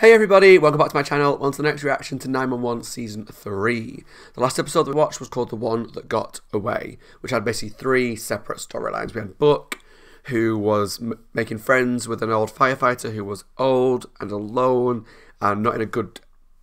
Hey everybody, welcome back to my channel. On to the next reaction to 911 Season 3. The last episode that we watched was called The One That Got Away, which had basically three separate storylines. We had Buck, who was making friends with an old firefighter who was old and alone and not in a good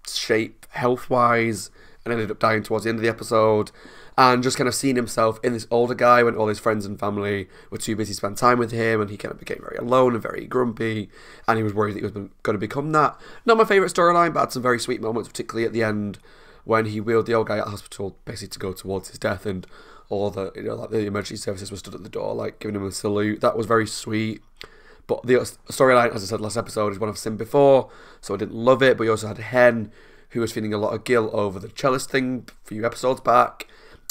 shape health-wise and ended up dying towards the end of the episode. And just kind of seeing himself in this older guy when all his friends and family were too busy to spend time with him, and he kind of became very alone and very grumpy, and he was worried that he was going to become that. Not my favourite storyline, but had some very sweet moments, particularly at the end when he wheeled the old guy out of the hospital basically to go towards his death, and all the, like the emergency services were stood at the door, like giving him a salute. That was very sweet. But the storyline, as I said last episode, is one I've seen before, so I didn't love it. But you also had Hen, who was feeling a lot of guilt over the cellist thing a few episodes back,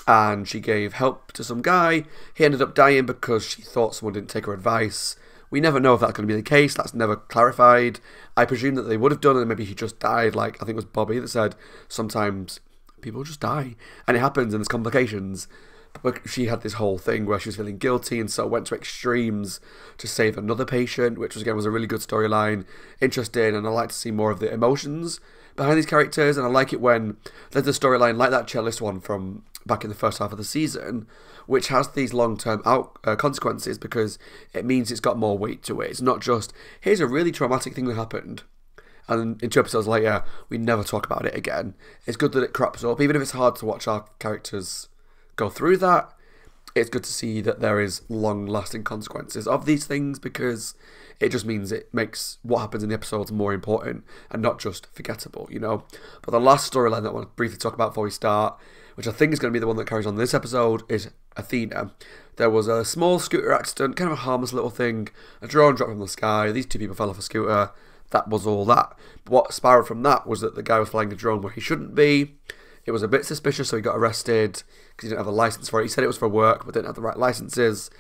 and she gave help to some guy. He ended up dying because she thought someone didn't take her advice. We never know if that's going to be the case. That's never clarified. I presume that they would have done it, and maybe he just died. Like, I think it was Bobby that said sometimes people just die, and it happens, and there's complications. But she had this whole thing where she was feeling guilty, and so went to extremes to save another patient, which was, again, was a really good storyline, interesting, and I like to see more of the emotions behind these characters. And I like it when there's a storyline like that cellist one from back in the first half of the season, which has these long-term consequences, because it means it's got more weight to it. It's not just, here's a really traumatic thing that happened, and in 2 episodes later, we never talk about it again. It's good that it crops up, even if it's hard to watch our characters go through that. It's good to see that there is long-lasting consequences of these things, because it just means it makes what happens in the episodes more important and not just forgettable, you know. But the last storyline that I want to briefly talk about before we start, which I think is going to be the one that carries on this episode, is Athena. There was a small scooter accident, kind of a harmless little thing. A drone dropped from the sky. These 2 people fell off a scooter. That was all that. But what spiraled from that was that the guy was flying a drone where he shouldn't be. It was a bit suspicious, so he got arrested because he didn't have a license for it. He said it was for work, but didn't have the right licenses.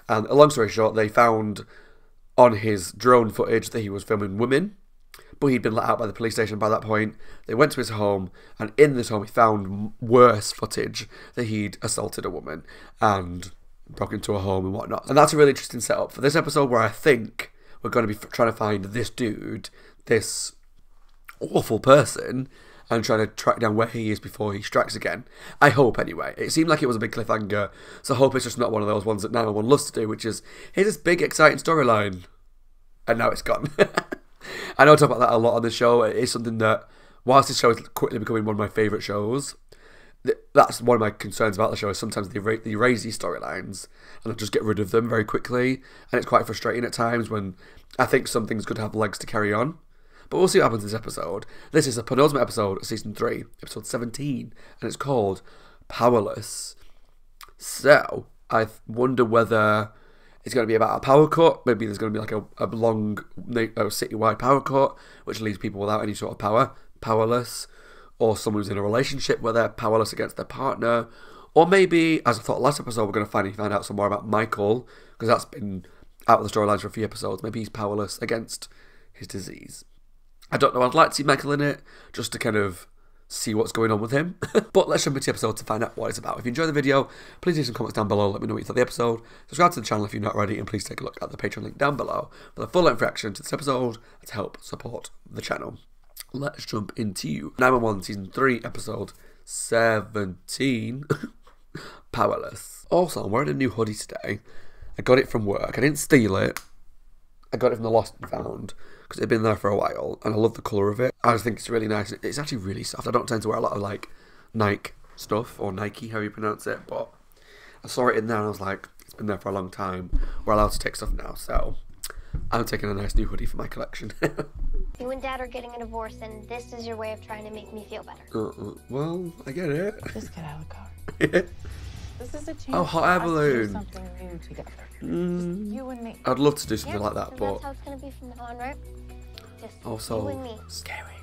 And a long story short, they found on his drone footage that he was filming women, but he'd been let out by the police station by that point. They went to his home, and in this home he found worse footage that he'd assaulted a woman and broke into a home and whatnot. And that's a really interesting setup for this episode, where I think we're going to be trying to find this dude, this awful person, and trying to track down where he is before he strikes again. I hope, anyway. It seemed like it was a big cliffhanger, so I hope it's just not one of those ones that 911 loves to do, which is, here's this big, exciting storyline, and now it's gone. I know I talk about that a lot on the show. It is something that, whilst this show is quickly becoming one of my favourite shows, that's one of my concerns about the show, is sometimes they erase these storylines and just get rid of them very quickly, and it's quite frustrating at times when I think some things could have legs to carry on. But we'll see what happens in this episode. This is the penultimate episode of Season 3, Episode 17, and it's called Powerless. So, I wonder whether it's going to be about a power cut. Maybe there's going to be like a long citywide power cut, which leaves people without any sort of power, powerless. Or someone who's in a relationship where they're powerless against their partner. Or maybe, as I thought last episode, we're going to finally find out some more about Michael, because that's been out of the storylines for a few episodes. Maybe he's powerless against his disease. I don't know, I'd like to see Michael in it, just to kind of see what's going on with him. But let's jump into the episode to find out what it's about. If you enjoyed the video, please leave some comments down below, let me know what you thought of the episode. Subscribe to the channel if you're not already, and please take a look at the Patreon link down below for the full-length reaction to this episode to help support the channel. Let's jump into 911 Season 3, Episode 17, Powerless. Also, I'm wearing a new hoodie today. I got it from work. I didn't steal it. I got it from the Lost and Found, because it had been there for a while, and I love the colour of it. I just think it's really nice. It's actually really soft. I don't tend to wear a lot of, like, Nike stuff, or Nike, how you pronounce it, but I saw it in there, and I was like, it's been there for a long time. We're allowed to take stuff now, so I'm taking a nice new hoodie for my collection. You and Dad are getting a divorce, and this is your way of trying to make me feel better. Well, I get it. Just get out of the car. Yeah. This is a chance. Oh, hot air balloon. Something new together. Just you and me. I'd love to do something like that, but That's how it's gonna be from now on, right? Just also you and me. scary.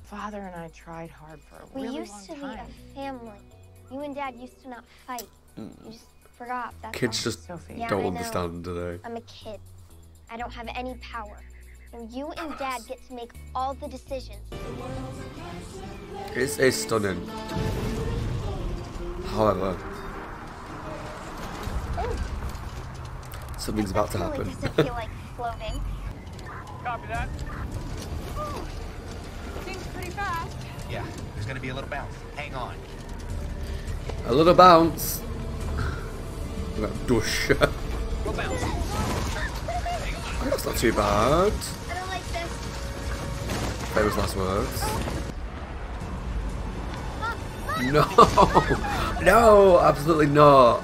Father and I tried hard for a We really used long to be time. a family. You and Dad used to not fight. You just forgot. That's Kids all. just Sophie. Yeah, I don't know. understand, do they? I'm a kid. I don't have any power. And you and Dad get to make all the decisions. It's stunning. However, something's about to happen. It doesn't feel like floating. Copy that. Yeah, there's gonna be a little bounce. Hang on. A little bounce. Dush. We'll bounce. That's not too bad. I don't like this. Famous last words. Mom, No. No, absolutely not.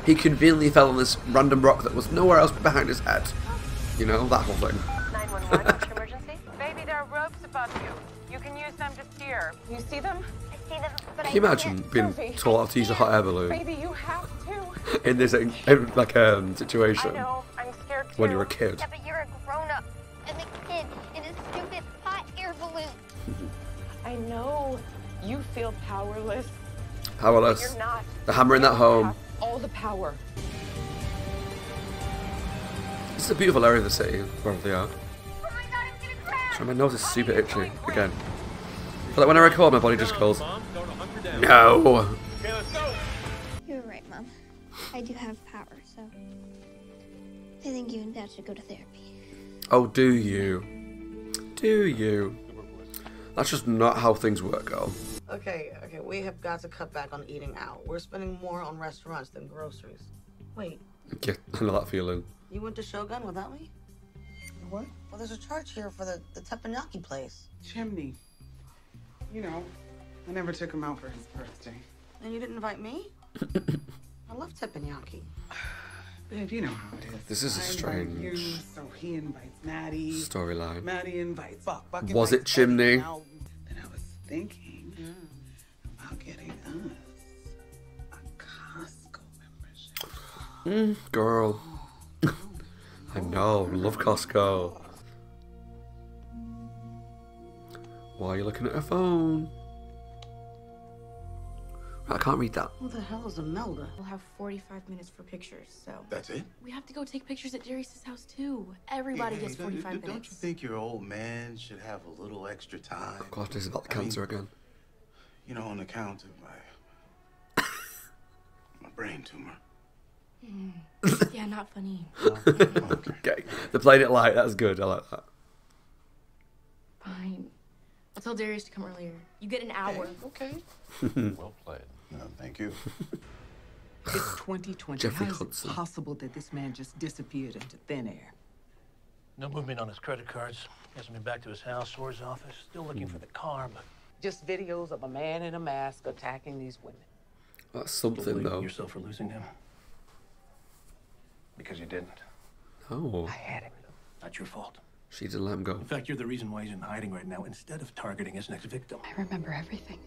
He conveniently fell on this random rock that was nowhere else behind his head. You know, that whole thing. 911, what's your emergency? Baby, there are ropes above you. You can use them to steer. You see them? I see them, but Can you imagine can't. being taught how to use a hot air balloon Baby, you have to. in this situation I know, I'm scared too. when you're a kid? Yeah, but you're a grown-up. I'm a kid in a stupid hot air balloon. I know you feel powerless. Powerless. You're not. They're hammering that You home. have all the power. This is a beautiful area of the city, wherever they are. Oh my god, I'm gonna crash! Sorry, my nose is super itchy again. I feel like when I record, my body just goes, no. You're right, Mom. I do have power, so I think you and Dad should go to therapy. Oh, do you? Do you? That's just not how things work, girl. Okay, we have got to cut back on eating out. We're spending more on restaurants than groceries. Wait, Yeah, I know that feeling. you went to Shogun without me? What? Well, there's a charge here for the teppanyaki place. Chimney. You know, I never took him out for his birthday. And you didn't invite me? I love teppanyaki. Babe, you know how it is. This is a I invite you, strange so he invites Maddie. storyline. Maddie invites Buck. Buck Was invites it Chimney? Eddie. Now, then I was thinking about getting us a Costco membership. Girl. I know, love Costco. Why are you looking at her phone? I can't read that. Who the hell is Imelda? We'll have 45 minutes for pictures, so. That's it? We have to go take pictures at Darius's house, too. Everybody gets 45 minutes. Don't you think your old man should have a little extra time? God, this is about the cancer again. You know, on account of my brain tumor. Yeah, not funny. Okay, they're playing it light. That's good. I like that. Fine. I'll tell Darius to come earlier. You get an hour. Okay. Well played. No, thank you. It's 2020. Jeffrey How is it Hudson. possible that this man just disappeared into thin air? No movement on his credit cards. Hasn't been back to his house or his office. Still looking for the car, but Just videos of a man in a mask attacking these women. That's don't something, blame though. yourself for losing him. Because you didn't. Oh, I had him. Not your fault. she didn't let him go. In fact, you're the reason why he's in hiding right now instead of targeting his next victim. I remember everything.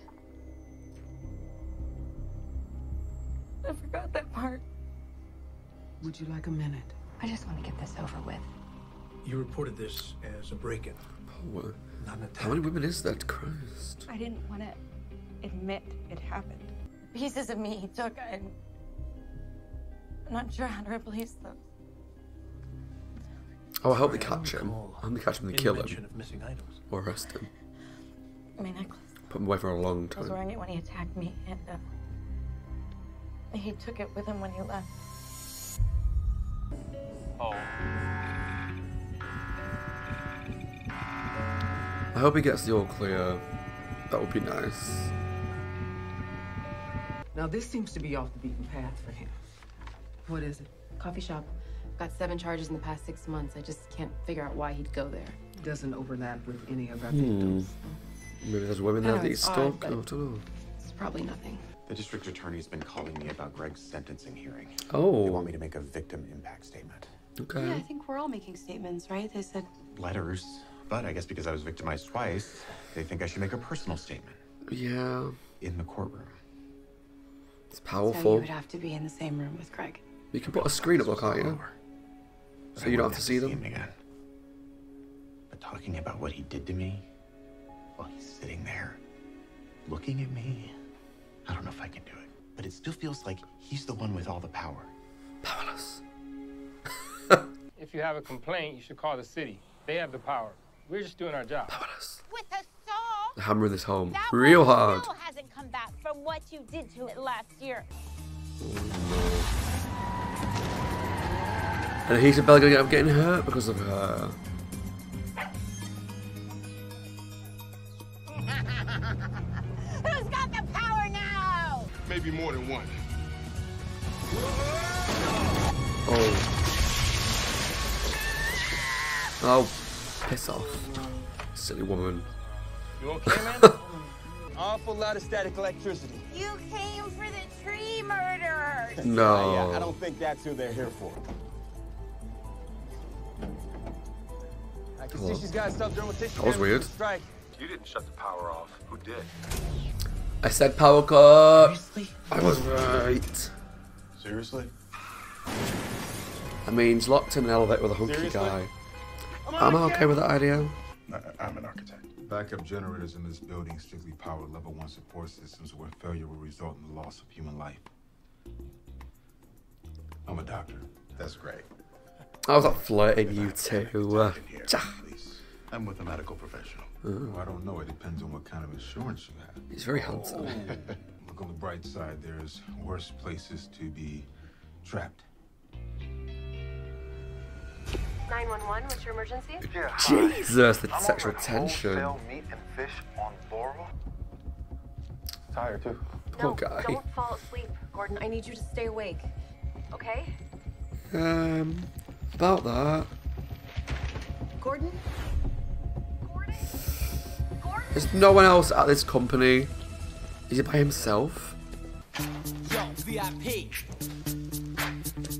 I forgot that part. Would you like a minute? I just want to get this over with. You reported this as a break-in, Oh, not an attack. how many women is there? Christ. I didn't want to admit it happened. Pieces of me he took, and I'm not sure how to replace them. Oh, I hope they catch him. I hope they catch him and Any kill mention him. of missing items. Or arrest him. My necklace. Put him away for a long I was time. wearing it when he attacked me, and he took it with him when he left. Oh. I hope he gets the all clear. That would be nice. Now, this seems to be off the beaten path for him. What is it? Coffee shop. Got 7 charges in the past 6 months. I just can't figure out why he'd go there. Doesn't overlap with any of our victims. Maybe there's women I there know that he's it's odd, stalked. but- I don't know. It's probably nothing. The district attorney's been calling me about Greg's sentencing hearing. They Oh, want me to make a victim impact statement. okay. Yeah, I think we're all making statements, right? They said, Letters. But I guess because I was victimized twice, they think I should make a personal statement Yeah, in the courtroom. it's so you powerful. would have to be in the same room with Greg. You can put a screen up, can't you? So you don't have to see them. him again. But talking about what he did to me while he's sitting there looking at me, I don't know if I can do it. But it still feels like he's the one with all the power. Powerless. If you have a complaint, you should call the city. They have the power. We're just doing our job. Powerless. With a saw? They're hammering this home That real one hard. still hasn't come back from what you did to it last year. And he's about to get up getting hurt because of her. Maybe more than one. Oh, piss off. Silly woman. You okay, man? Awful lot of static electricity. You came for the tree murderers. No. Yeah, I don't think that's who they're here for. I can see she's got some dermatician. That was weird. Strike. You didn't shut the power off. Who did? I said power cut. I was right. Seriously? I mean, he's locked in an elevator with a hunky guy. I'm okay with that idea. I'm an architect. Backup generators in this building strictly power level 1 support systems where failure will result in the loss of human life. I'm a doctor. That's great. I was like flirting you two. I'm with a medical professional. Well, I don't know. It depends on what kind of insurance you have. He's very handsome. Look on the bright side. There's worse places to be trapped. 911, what's your emergency? Yeah, Jesus, the I'm sexual ordering tension. wholesale meat and fish on Laurel. Tired too. Poor No, guy. don't fall asleep, Gordon. I need you to stay awake. Okay? About that. Gordon? Gordon? Gordon? There's no one else at this company. Is he by himself? Yo, VIP.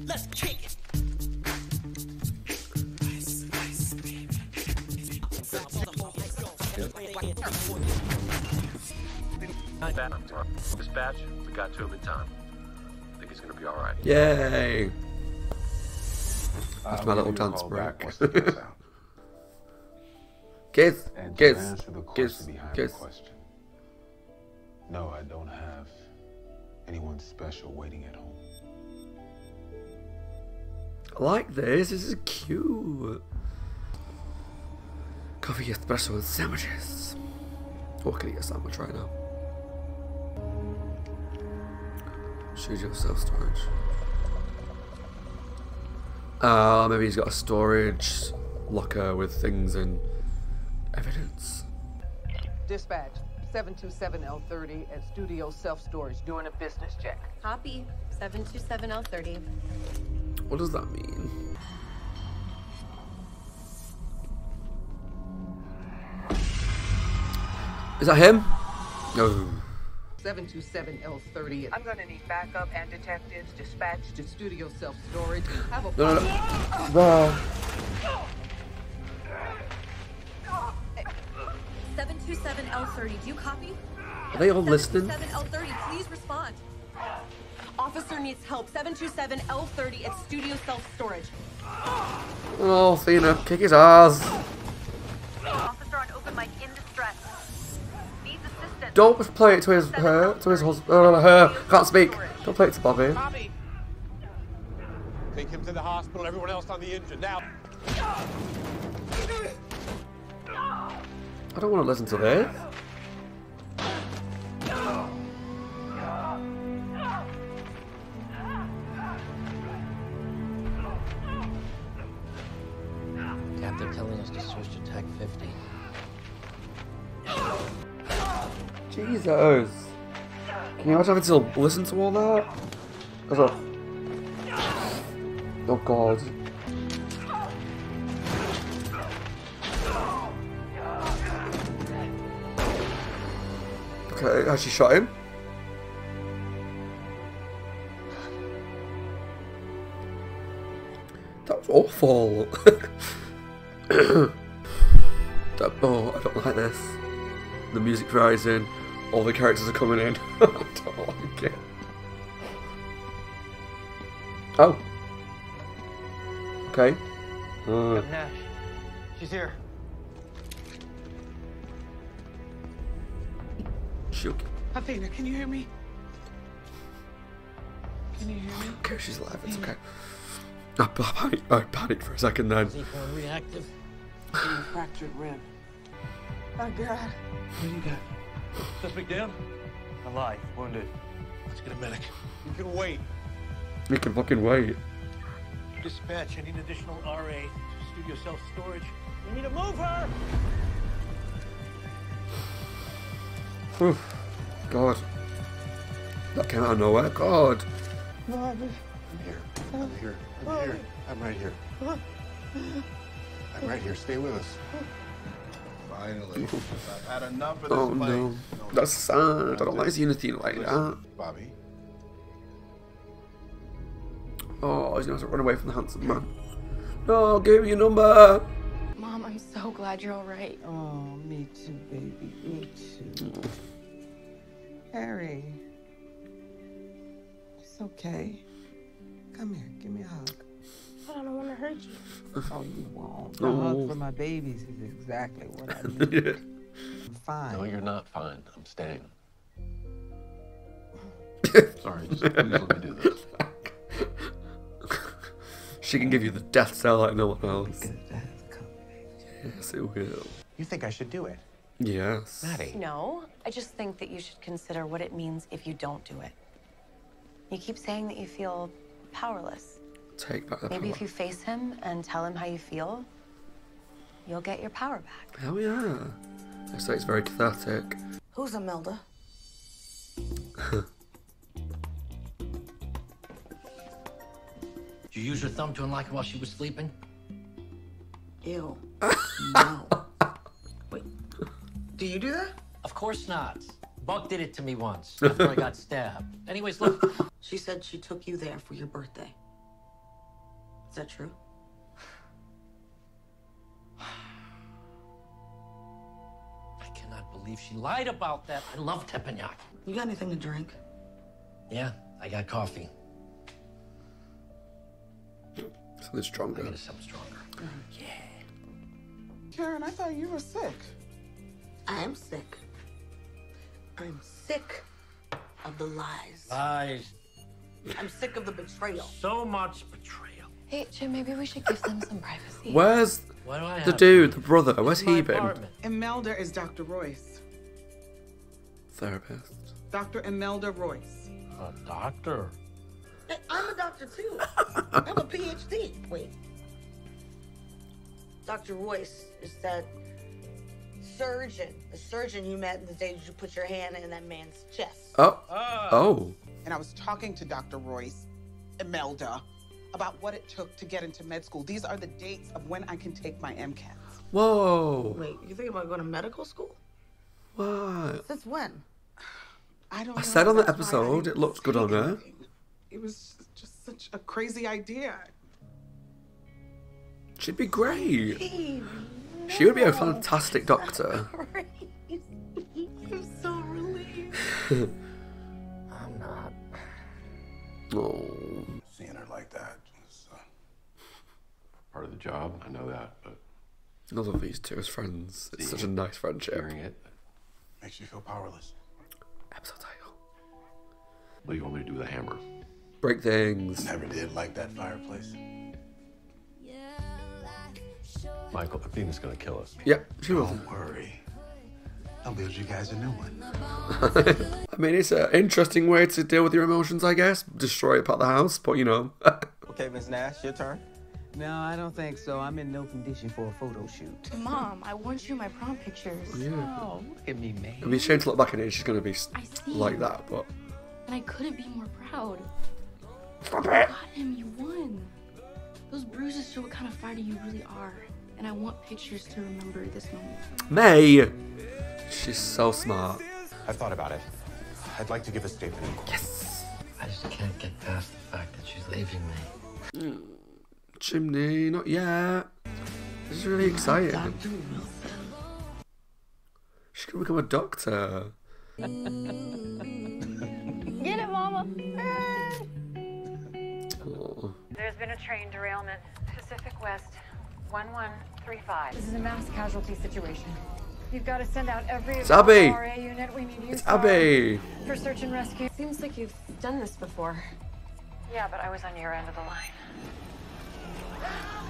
Let's kick it. Dispatch, we got to him in time. I think he's gonna be alright. Yay! That's my little dance break. Kiss, And to kiss, answer the kiss, question behind kiss. the question, no, I don't have anyone special waiting at home. I like this. This is cute. Coffee, espresso, and sandwiches. Or can I eat a sandwich right now? Studio self-storage. Maybe he's got a storage locker with things and evidence. Dispatch, 727L30 at Studio Self-Storage doing a business check. Copy. 727L30. What does that mean? Is that him? No. 727L30. I'm gonna need backup and detectives dispatched to Studio Self-Storage. Have a No. No. 727L30. Do you copy? Are they all listening? 727L30, please respond. Officer needs help. 727L30 at Studio Self-Storage. Oh, Athena, kick his ass. Officer on open mic in distress. Needs assistance. Don't play it to his husband. Her. Can't speak. Don't play it to Bobby. Bobby! Take him to the hospital. Everyone else on the engine now. I don't want to listen to this. Captain telling us to switch to Tech 50. Jesus. Can you imagine having to listen to all that? Oh God. Okay, has she shot him? That was awful. Oh, I don't like this. The music's rising. All the characters are coming in. I don't like it. Oh. Okay. Nash. She's here. Shoot. Athena, can you hear me? Can you hear me? Okay, she's alive. It's okay. I panicked for a second then. Is he going reactive? Fractured rib. Oh God. What do you got? Suspect down? Alive, wounded. Let's get a medic. You can wait. You can fucking wait. Dispatch, I need additional RA to Studio Self-Storage. We need to move her! Whew. God. That came out of nowhere. God. I'm here. I'm here. I'm here. I'm right here. I'm right here. Stay with us. Finally. I've had enough of this Oh place. no. That's sad. I don't like seeing Athena like that. Bobby. Oh, he's gonna have to run away from the handsome man. No, give me your number. Mom, I'm so glad you're all right. Oh, me too, baby. Me too. Harry. It's okay. Come here. Give me a hug. But I don't want to hurt you. Oh, you won't. A hug for my babies is exactly what I need. I'm fine. No, you're not fine. I'm staying. Sorry, just please let me do this. She can give you the death cell like no one else. Yes, it will. You think I should do it? Yes. Maddie. No, I just think that you should consider what it means if you don't do it. You keep saying that you feel powerless. Take back the Maybe power. if you face him and tell him how you feel, you'll get your power back. Hell yeah. I say it's very cathartic. Who's Imelda? Did you use your thumb to unlock it while she was sleeping? Ew. No. Wait. Do you do that? Of course not. Buck did it to me once after I got stabbed. Anyways, look. She said she took you there for your birthday. Is that true? I cannot believe she lied about that. I love teppanyaki. You got anything to drink? Yeah, I got coffee. Something stronger. I gotta something stronger. Yeah. Karen, I thought you were sick. I am sick. I'm sick of the lies. Lies. I'm sick of the betrayal. So much betrayal. Hey, Jim, maybe we should give them some privacy. Where's What do I the have? dude, the brother? Where's My he been? apartment. Imelda is Dr. Royce. Therapist. Dr. Imelda Royce. A doctor. Hey, I'm a doctor too. I'm a PhD. Wait. Dr. Royce is that surgeon. The surgeon you met the day you put your hand in that man's chest. Oh. Oh. And I was talking to Dr. Royce, Imelda, about what it took to get into med school. These are the dates of when I can take my MCATs. Whoa. Wait, you think about going to medical school? What? Since when? I don't I know. said on the That's why I episode didn't it looked good on say her. anything. It was just such a crazy idea. She'd be great. She would be a fantastic doctor. I'm so relieved. I'm not. Oh. Seeing her like that is Part of the job, I know that, but I love these two as friends. It's such a nice friendship. hearing it, makes you feel powerless. Episode title. what do you want me to do with a hammer? Break things. Never did like that fireplace. Michael, Athena's gonna kill us. Yep, she will. Don't worry. I'll build you guys a new one. I mean, it's an interesting way to deal with your emotions, I guess. Destroy a part of the house, but you know. Okay, Miss Nash, your turn. No, I don't think so. I'm in no condition for a photo shoot. Mom, I want you my prom pictures. Yeah. Oh, look at me, man. It'd be a shame to look back at it. She's going to be I see. like that, but. And I couldn't be more proud. Stop You it! got him, you won. Those bruises show what kind of fighter you really are. And I want pictures to remember this moment. May! She's so smart. I thought about it. I'd like to give a statement. Yes! I just can't get past the fact that she's leaving me. Chimney, not yet. This is really exciting. She can become a doctor. Get it, Mama. Oh. There's been a train derailment. Pacific West 1135. This is a mass casualty situation. You've got to send out every It's Abby. RA unit. We need you It's Abby. for search and rescue. Seems like you've done this before. Yeah, but I was on your end of the line.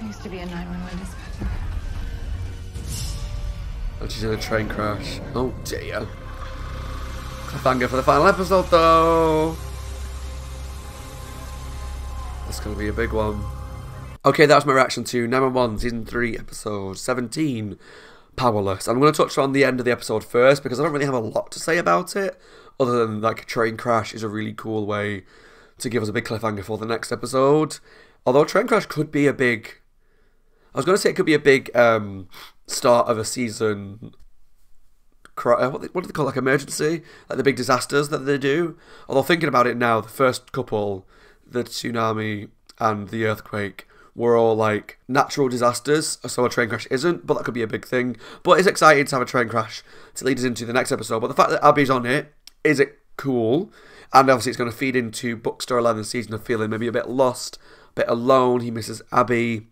I used to be a 911 dispatcher. And she's in a train crash. Oh dear. Cliffhanger for the final episode though. That's going to be a big one. Okay, that was my reaction to 911 Season 3 Episode 17. Powerless. I'm going to touch on the end of the episode first because I don't really have a lot to say about it, other than like a train crash is a really cool way to give us a big cliffhanger for the next episode. Although a train crash could be a big... I was going to say it could be a big start of a season... what do they call it? Like emergency? Like the big disasters that they do. Although thinking about it now, the first couple, the tsunami and the earthquake, were all like natural disasters, so a train crash isn't, but that could be a big thing. But it's exciting to have a train crash to lead us into the next episode. But the fact that Abby's on it, is it cool? And obviously it's going to feed into book storyline this season of feeling maybe a bit lost, a bit alone. He misses Abby.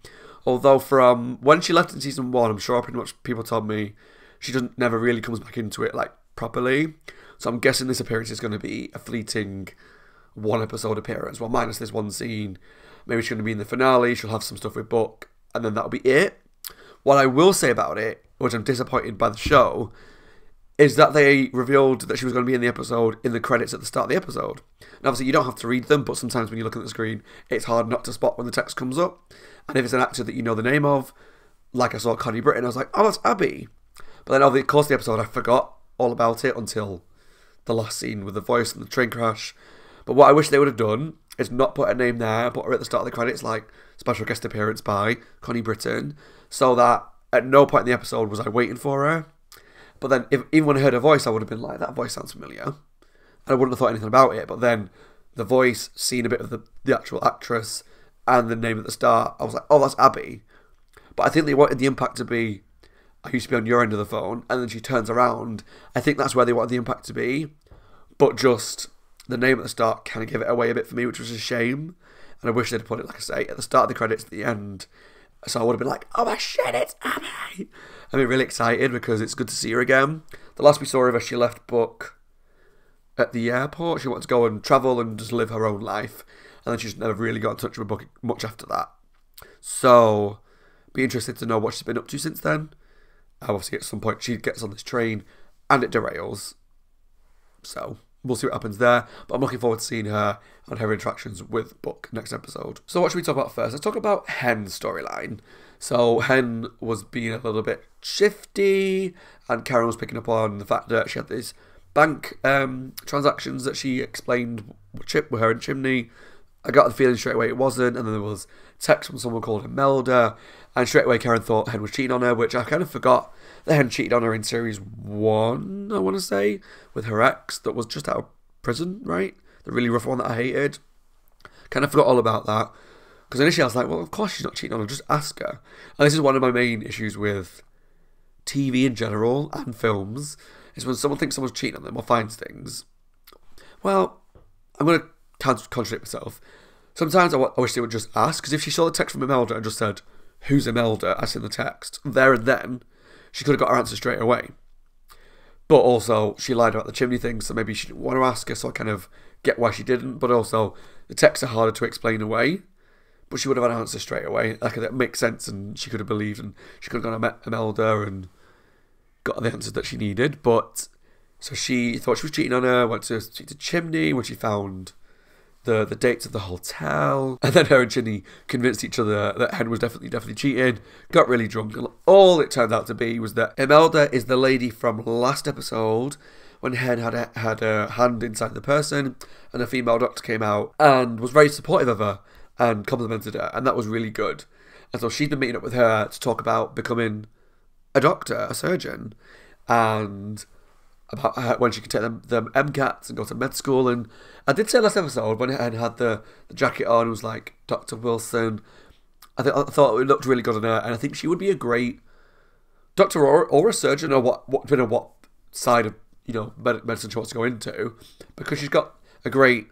Although from when she left in season 1, I'm sure pretty much people told me she never really comes back into it like properly. So I'm guessing this appearance is going to be a fleeting 1 episode appearance. Well, minus this one scene. Maybe she's going to be in the finale, she'll have some stuff with Book, and then that'll be it. What I will say about it, which I'm disappointed by the show, is that they revealed that she was going to be in the episode in the credits at the start of the episode. And obviously you don't have to read them, but sometimes when you look at the screen, it's hard not to spot when the text comes up. And if it's an actor that you know the name of, like I saw Connie Britton, I was like, oh, that's Abby. But then over the course of the episode, I forgot all about it until the last scene with the voice and the train crash. But what I wish they would have done is not put her name there, put her at the start of the credits, like special guest appearance by Connie Britton, so that at no point in the episode was I waiting for her. But then, even when I heard her voice, I would have been like, that voice sounds familiar. And I wouldn't have thought anything about it. But then, the voice, seeing a bit of the actual actress, and the name at the start, I was like, oh, that's Abby. But I think they wanted the impact to be, I used to be on your end of the phone, and then she turns around. I think that's where they wanted the impact to be. But just... the name at the start kind of gave it away a bit for me, which was a shame. And I wish they'd put it, like I say, at the start of the credits at the end. So I would have been like, oh my shit, it's Abby! I've been really excited because it's good to see her again. The last we saw of her, she left Book at the airport. She wanted to go and travel and just live her own life. And then she's never really got in touch with Book much after that. So, be interested to know what she's been up to since then. Obviously, at some point, she gets on this train and it derails. So... we'll see what happens there, but I'm looking forward to seeing her and her interactions with Book next episode. So what should we talk about first? Let's talk about Hen's storyline. So Hen was being a little bit shifty, and Karen was picking up on the fact that she had these bank transactions that she explained with her and Chimney. I got the feeling straight away it wasn't, and then there was text from someone called Imelda, and straight away Karen thought Hen was cheating on her, which I kind of forgot that Hen cheated on her in series 1, I want to say, with her ex that was just out of prison, right? The really rough one that I hated. Kind of forgot all about that, because initially I was like, well, of course she's not cheating on her, just ask her. And this is one of my main issues with TV in general and films, is when someone thinks someone's cheating on them or finds things. Well, I'm going to contradict myself. Sometimes I wish they would just ask, because if she saw the text from Imelda and just said, who's Imelda, as in the text, there and then, she could have got her answer straight away. But also, she lied about the Chimney thing, so maybe she didn't want to ask her, so I kind of get why she didn't. But also, the texts are harder to explain away, but she would have had an answer straight away. Like, that makes sense, and she could have believed, and she could have gone and met Imelda and got the answers that she needed. But, so she thought she was cheating on her, went to speak to Chimney when she found the dates of the hotel, and then her and Chimney convinced each other that Hen was definitely cheating, got really drunk, and all it turned out to be was that Imelda is the lady from last episode when Hen had a hand inside the person, and a female doctor came out and was very supportive of her and complimented her, and that was really good. And so she's been meeting up with her to talk about becoming a doctor, a surgeon, and about when she could take them MCATs and go to med school. And I did say last episode when Hen had the jacket on, it was like Dr. Wilson. I thought it looked really good on her, and I think she would be a great doctor or a surgeon, or depending on what side of medicine she wants to go into, because she's got a great.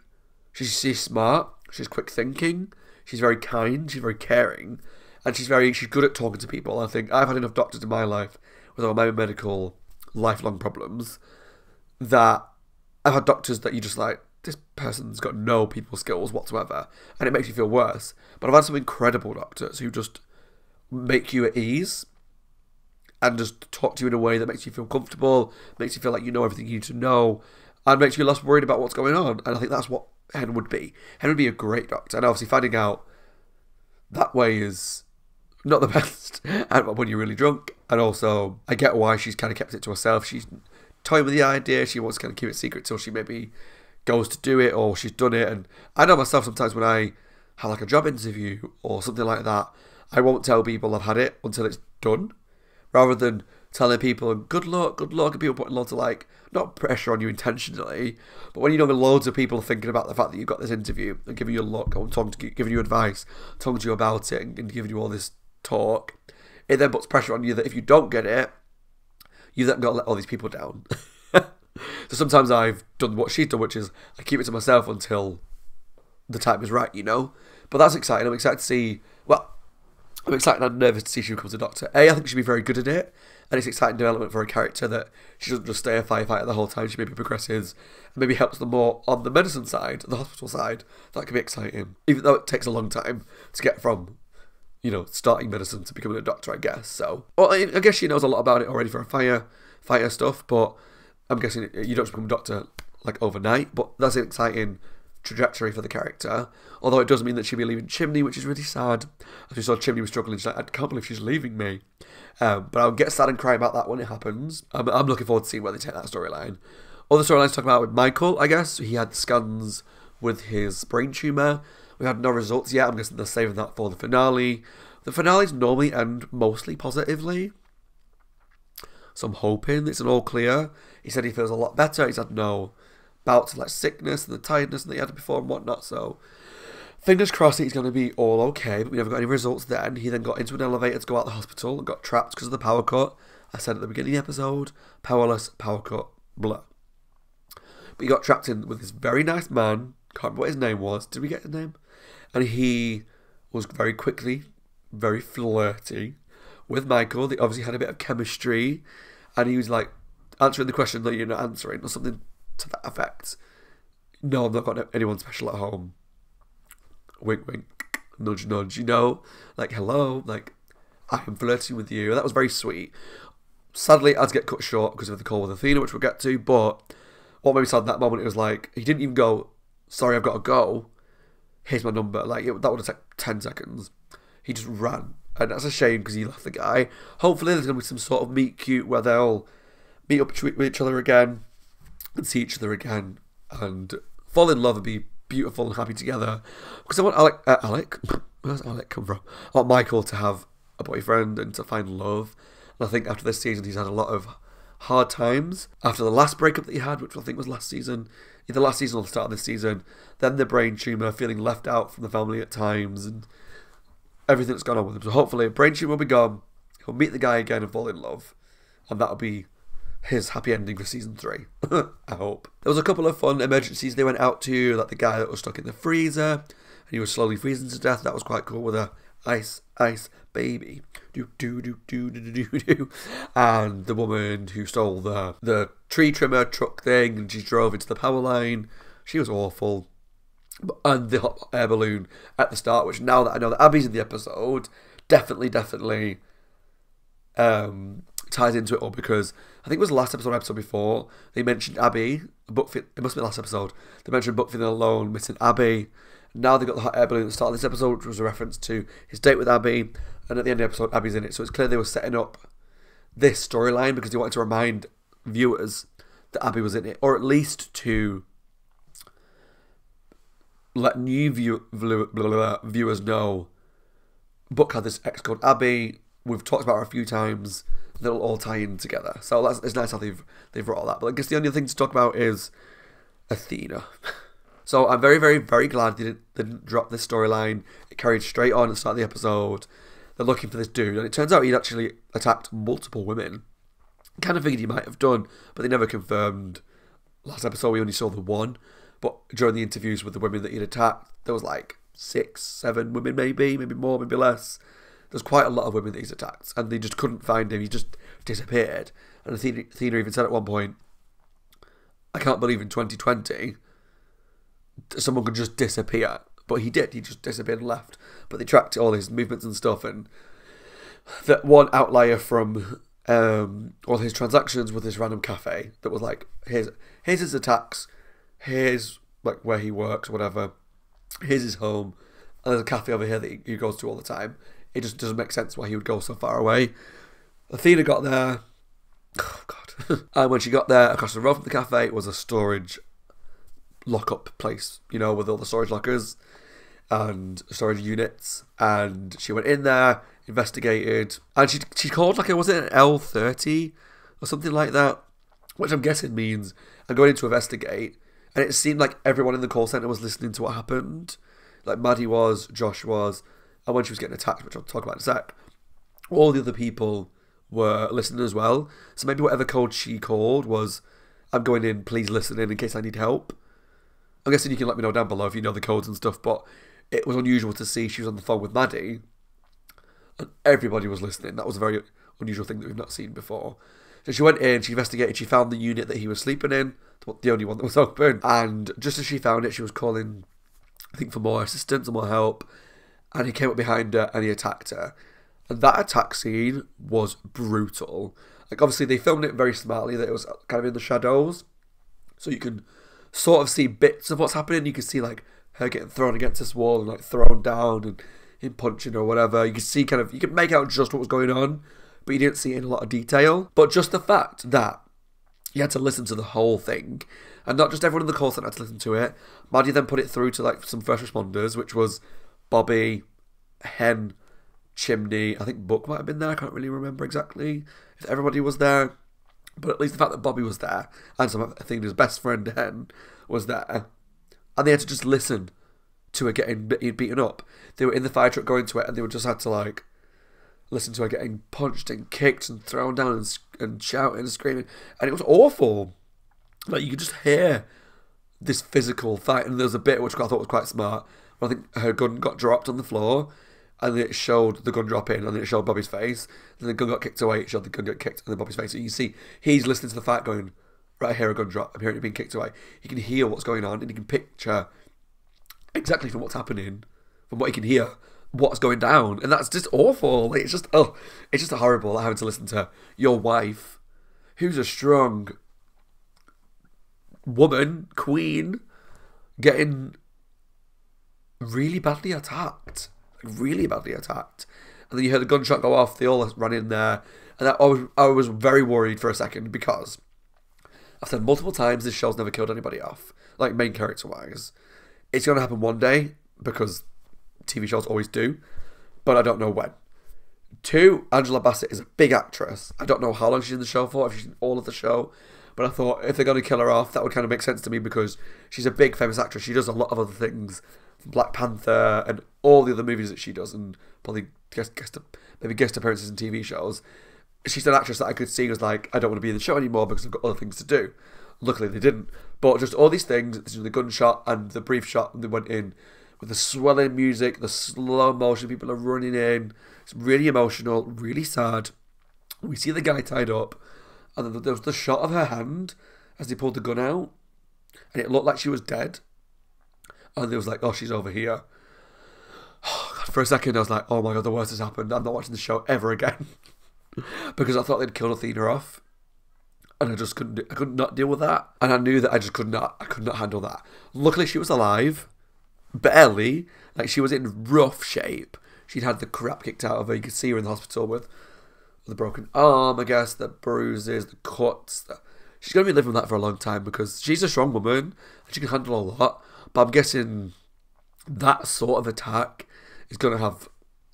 She's smart. She's quick thinking. She's very kind. She's very caring, and she's good at talking to people. I think I've had enough doctors in my life with all my medical lifelong problems that I've had doctors that you just like, this person's got no people skills whatsoever, and it makes you feel worse. But I've had some incredible doctors who just make you at ease and just talk to you in a way that makes you feel comfortable, makes you feel like you know everything you need to know, and makes you less worried about what's going on. And I think that's what Hen would be. Hen would be a great doctor, and obviously finding out that way is not the best when you're really drunk. And also, I get why she's kind of kept it to herself. She's toying with the idea. She wants to kind of keep it secret till she maybe goes to do it or she's done it. And I know myself sometimes when I have like a job interview or something like that, I won't tell people I've had it until it's done, rather than telling people good luck, and people putting loads of like, not pressure on you intentionally, but when you know loads of people thinking about the fact that you've got this interview and giving you a look, or giving you advice, talking to you about it and giving you all this talk, it then puts pressure on you that if you don't get it, you've then got to let all these people down. So sometimes I've done what she's done, which is I keep it to myself until the time is right, you know? But that's exciting. I'm excited to see, well, I'm excited and nervous to see she becomes a doctor. I think she'll be very good at it, and it's exciting development for a character that she doesn't just stay a firefighter the whole time. She maybe progresses and maybe helps them more on the medicine side, the hospital side. That could be exciting, even though it takes a long time to get from, you know, starting medicine to becoming a doctor, I guess. So, well, I guess she knows a lot about it already for a fighter stuff, but I'm guessing you don't just become a doctor like overnight. But that's an exciting trajectory for the character, although it does mean that she'll be leaving Chimney, which is really sad. As we saw, Chimney was struggling. She's like, I can't believe she's leaving me. But I'll get sad and cry about that when it happens. I'm looking forward to seeing where they take that storyline. Other storylines to talk about with Michael, I guess. He had scans with his brain tumour. We had no results yet. I'm guessing they're saving that for the finale. The finales normally end mostly positively, so I'm hoping it's an all clear. He said he feels a lot better. He's had no bouts of like sickness and the tiredness that he had before and whatnot, so fingers crossed that he's going to be all okay. But we never got any results then. He then got into an elevator to go out the hospital and got trapped because of the power cut. I said at the beginning of the episode, powerless, power cut, blah. But he got trapped in with this very nice man. Can't remember what his name was. Did we get his name? And he was very quickly very flirty with Michael. They obviously had a bit of chemistry, and he was like answering the question that you're not answering or something to that effect. No, I've not got anyone special at home. Wink, wink, nudge, nudge, you know? Like, hello, like, I am flirting with you. That was very sweet. Sadly, it had to get cut short because of the call with Athena, which we'll get to, but what made me sad in that moment, it was like, he didn't even go, sorry, I've got to go. Here's my number. Like, that would have taken 10 seconds. He just ran. And that's a shame because he left the guy. Hopefully there's going to be some sort of meet cute where they'll meet up with each other again and see each other again and fall in love and be beautiful and happy together. Because I want Alec, where's Alec come from? I want Michael to have a boyfriend and to find love. And I think after this season he's had a lot of hard times. After the last breakup that he had, which I think was last season, either last season or the start of this season, then the brain tumour, feeling left out from the family at times, and everything that's gone on with him. So hopefully brain tumour will be gone, he'll meet the guy again and fall in love, and that'll be his happy ending for season 3. I hope. There was a couple of fun emergencies they went out to, like the guy that was stuck in the freezer and he was slowly freezing to death. That was quite cool with a ice baby. Do do do do do do do. And the woman who stole the tree trimmer truck thing and she drove into the power line. She was awful. And the hot air balloon at the start, which now that I know that Abby's in the episode, definitely ties into it all, because I think it was the last episode before, they mentioned Abby, it must be the last episode, they mentioned Buck feeling alone, missing Abby. Now they got the hot air balloon at the start of this episode, which was a reference to his date with Abby, and at the end of the episode, Abby's in it, so it's clear they were setting up this storyline because they wanted to remind viewers that Abby was in it, or at least to let new viewers know Buck had this ex called Abby. We've talked about her a few times. They'll all tie in together. So it's nice how they've brought all that. But I guess the only thing to talk about is Athena. So I'm very, very, very glad they didn't drop this storyline. It carried straight on at the start of the episode. They're looking for this dude. And it turns out he'd actually attacked multiple women. Kind of figured he might have done, but they never confirmed. Last episode we only saw the one. But during the interviews with the women that he'd attacked, there was like 6, 7 women maybe more, maybe less. There's quite a lot of women that he's attacked, and they just couldn't find him. He just disappeared. And Athena even said at one point, I can't believe in 2020 someone could just disappear. But he did. He just disappeared and left. But they tracked all his movements and stuff, and that one outlier from all his transactions with this random cafe that was like, here's his attacks, here's like where he works, whatever, here's his home, and there's a cafe over here that he goes to all the time. it just doesn't make sense why he would go so far away. Athena got there. Oh, God. And when she got there, across the road from the cafe was a storage lock-up place, you know, with all the storage lockers and storage units. And she went in there, investigated, and she called, like, was it an L30 or something like that? Which I'm guessing means I'm going in to investigate. And it seemed like everyone in the call centre was listening to what happened. Like Maddie was, Josh was, and when she was getting attacked, which I'll talk about in a sec, all the other people were listening as well. So maybe whatever code she called was, I'm going in, please listen in case I need help. I'm guessing you can let me know down below if you know the codes and stuff, but it was unusual to see she was on the phone with Maddie and everybody was listening. That was a very unusual thing that we've not seen before. So she went in, she investigated, she found the unit that he was sleeping in, the only one that was open, and just as she found it, she was calling, I think, for more assistance and more help, and he came up behind her and he attacked her. And that attack scene was brutal. Like, obviously they filmed it very smartly, that it was kind of in the shadows, so you can sort of see bits of what's happening. You can see, like, her getting thrown against this wall and, like, thrown down and him punching or whatever. You can see kind of, you can make out just what was going on, but you didn't see it in a lot of detail. But just the fact that you had to listen to the whole thing, and not just everyone in the call centre had to listen to it. Maddie then put it through to, like, some first responders, which was Bobby, Hen, Chimney, I think Book might have been there, I can't really remember exactly if everybody was there, but at least the fact that Bobby was there, and I think his best friend Hen was there, and they had to just listen to her getting beaten up. They were in the fire truck going to it, and they would just had to, like, listen to her getting punched and kicked and thrown down and shouting and screaming, and it was awful. Like, you could just hear this physical fight, and there was a bit which I thought was quite smart, where I think her gun got dropped on the floor, and then it showed the gun drop in, and then it showed Bobby's face, and then the gun got kicked away, it showed the gun get kicked, and then Bobby's face. So you see, he's listening to the fight going, right, I hear a gun drop, I'm hearing it being kicked away. He can hear what's going on, and he can picture exactly from what's happening, from what he can hear, what's going down, and that's just awful. Like, it's just horrible having to listen to your wife, who's a strong woman, queen, getting really badly attacked. Really badly attacked. And then you heard the gunshot go off, they all ran in there, and I was very worried for a second, because I've said multiple times this show's never killed anybody off, like main character wise. It's going to happen one day, because TV shows always do, but I don't know when. 2, Angela Bassett is a big actress. I don't know how long she's in the show for, if she's in all of the show, but I thought if they're going to kill her off, that would kind of make sense to me, because she's a big famous actress. She does a lot of other things, Black Panther and all the other movies that she does, and probably maybe guest appearances in TV shows. She's an actress that I could see was like, I don't want to be in the show anymore because I've got other things to do. Luckily they didn't. But just all these things, the gunshot and the brief shot, and they went in with the swelling music, the slow motion, people are running in. It's really emotional, really sad. We see the guy tied up, and then there was the shot of her hand as he pulled the gun out, and it looked like she was dead. And they was like, oh, she's over here. Oh, God, for a second, I was like, oh my God, the worst has happened. I'm not watching the show ever again. Because I thought they'd killed Athena off. And I just I could not deal with that. And I knew that I could not handle that. Luckily, she was alive. Barely. Like, she was in rough shape. She'd had the crap kicked out of her. You could see her in the hospital with the broken arm, I guess, the bruises, the cuts. She's going to be living with that for a long time, because she's a strong woman and she can handle a lot. But I'm guessing that sort of attack is going to have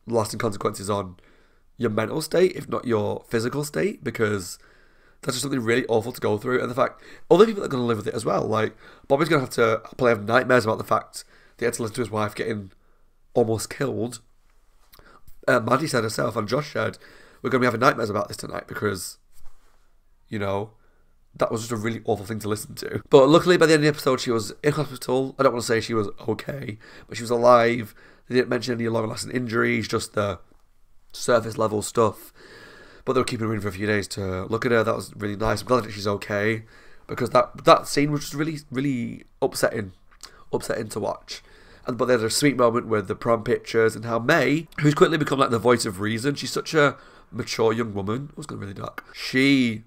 lasting consequences on your mental state, if not your physical state, because that's just something really awful to go through. And the fact, other people are going to live with it as well. Like, Bobby's going to have to probably have nightmares about the fact that he had to listen to his wife getting almost killed. Maddie said herself, and Josh said, we're going to be having nightmares about this tonight, because, you know, that was just a really awful thing to listen to. But luckily, by the end of the episode, she was in hospital. I don't want to say she was okay, but she was alive. They didn't mention any long-lasting injuries, just the surface-level stuff. But they were keeping her in for a few days to look at her. That was really nice. I'm glad that she's okay, because that scene was just really, really upsetting to watch. But there's a sweet moment with the prom pictures and how May, who's quickly become like the voice of reason, she's such a mature young woman. It was going really dark. She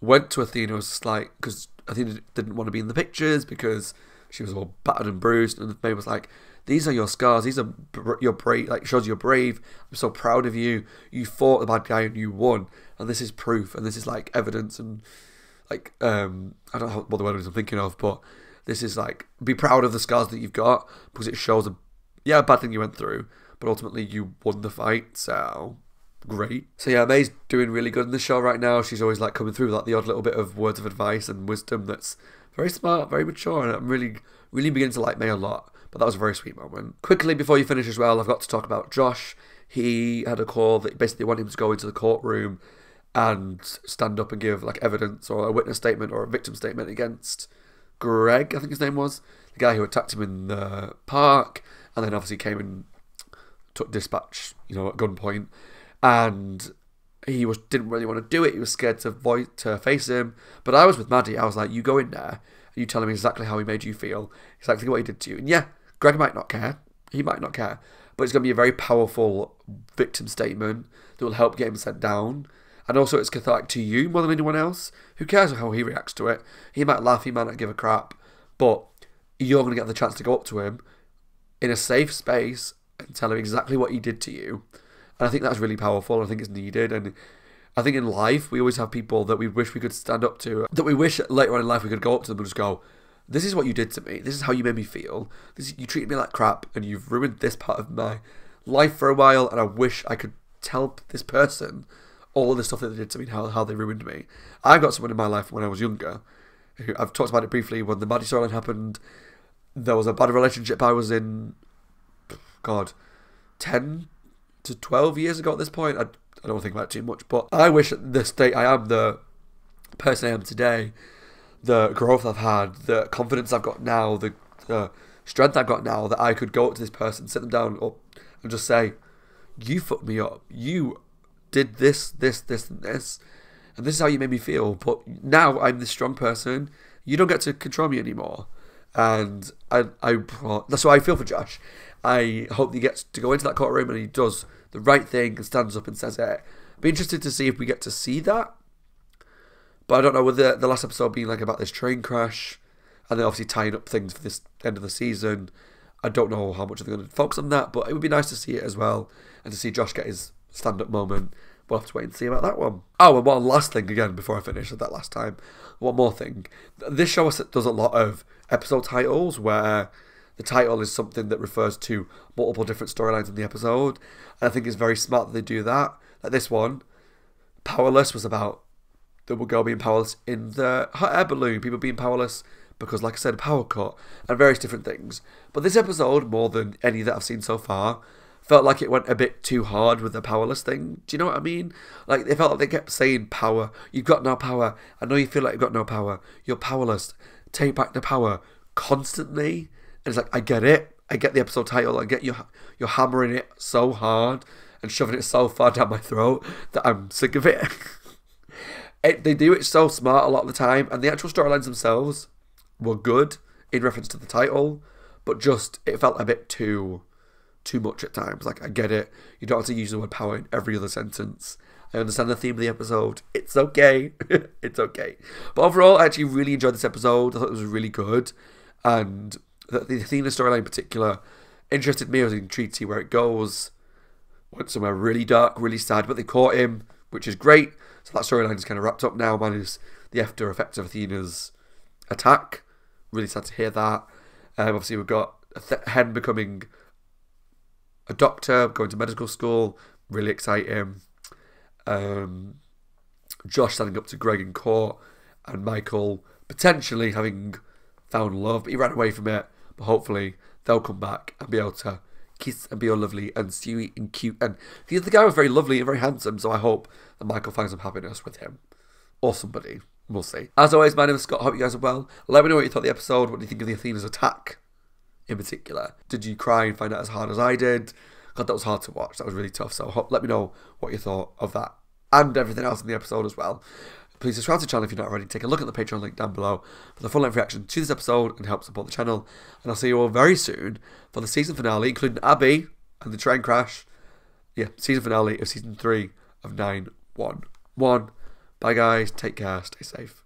went to Athena, was like, because Athena didn't want to be in the pictures because she was all battered and bruised, and May was like, these are your scars, these are your brave, like, shows you're brave, I'm so proud of you, you fought the bad guy and you won, and this is proof, and this is like evidence, and like, I don't know what the word is I'm thinking of, but this is like, be proud of the scars that you've got, because it shows a bad thing you went through, but ultimately you won the fight, so great. So yeah, May's doing really good in the show right now. She's always like coming through with like the odd little bit of words of advice and wisdom that's very smart, very mature, and I'm really beginning to like May a lot. But that was a very sweet moment. Quickly, before you finish as well, I've got to talk about Josh. He had a call that basically wanted him to go into the courtroom and stand up and give like evidence or a witness statement or a victim statement against Greg, I think his name was, the guy who attacked him in the park, and then obviously came and took dispatch, you know, at gunpoint. And he didn't really want to do it. He was scared to face him. But I was with Maddie. I was like, you go in there, and you tell him exactly how he made you feel, exactly what he did to you. And yeah, Greg might not care. He might not care. But it's going to be a very powerful victim statement that will help get him sent down. And also it's cathartic to you more than anyone else. Who cares how he reacts to it? He might laugh, he might not give a crap. But you're going to get the chance to go up to him in a safe space and tell him exactly what he did to you. And I think that's really powerful. I think it's needed. And I think in life, we always have people that we wish we could stand up to, that we wish later on in life we could go up to them and just go, this is what you did to me. This is how you made me feel. You treated me like crap and you've ruined this part of my life for a while. And I wish I could tell this person all the stuff that they did to me and how they ruined me. I've got someone in my life when I was younger. I've talked about it briefly when the Maddie storyline happened. There was a bad relationship I was in, God, 10 to 12 years ago at this point. I don't think about it too much, but I wish at the state I am, the person I am today, the growth I've had, the confidence I've got now, the strength I've got now, that I could go up to this person, sit them down and just say, you fucked me up. You did this, and this, and this is how you made me feel. But now I'm this strong person. You don't get to control me anymore. And that's what I feel for Josh. I hope he gets to go into that courtroom and he does the right thing and stands up and says it. Be interested to see if we get to see that. But I don't know, with the last episode being like about this train crash and then obviously tying up things for this end of the season, I don't know how much they're going to focus on that, but it would be nice to see it as well and to see Josh get his stand-up moment. We'll have to wait and see about that one. Oh, and one last thing again before I finish at that last time. One more thing. This show does a lot of episode titles where the title is something that refers to multiple different storylines in the episode. And I think it's very smart that they do that. Like this one, Powerless, was about the girl being powerless in the hot air balloon. People being powerless because, like I said, a power cut and various different things. But this episode, more than any that I've seen so far, felt like it went a bit too hard with the powerless thing. Do you know what I mean? Like, it felt like they kept saying power. You've got no power. I know you feel like you've got no power. You're powerless. Take back the power. Constantly. And it's like, I get it. I get the episode title. I get you're hammering it so hard and shoving it so far down my throat that I'm sick of it. They do it so smart a lot of the time. And the actual storylines themselves were good in reference to the title. But just, it felt a bit too much at times. Like, I get it. You don't have to use the word power in every other sentence. I understand the theme of the episode. It's okay. It's okay. But overall, I actually really enjoyed this episode. I thought it was really good. And the ATHENA storyline in particular interested me. I was intrigued to see where it goes. Went somewhere really dark, really sad, but they caught him, which is great. So that storyline is kind of wrapped up now. Minus the after effects of ATHENA's attack. Really sad to hear that. Obviously, we've got Hen becoming a doctor, going to medical school, really exciting. Josh standing up to Greg in court, and Michael potentially having found love, but he ran away from it. But hopefully they'll come back and be able to kiss and be all lovely and sweet and cute. And the other guy was very lovely and very handsome, so I hope that Michael finds some happiness with him. Or somebody. We'll see. As always, my name is Scott. Hope you guys are well. Let me know what you thought of the episode. What do you think of the ATHENA's attack in particular? Did you cry and find out as hard as I did? God, that was hard to watch. That was really tough. So let me know what you thought of that and everything else in the episode as well. Please subscribe to the channel if you're not already. Take a look at the Patreon link down below for the full-length reaction to this episode and help support the channel. And I'll see you all very soon for the season finale, including Abby and the train crash. Yeah, season finale of season 3 of 911. Bye guys. Take care. Stay safe.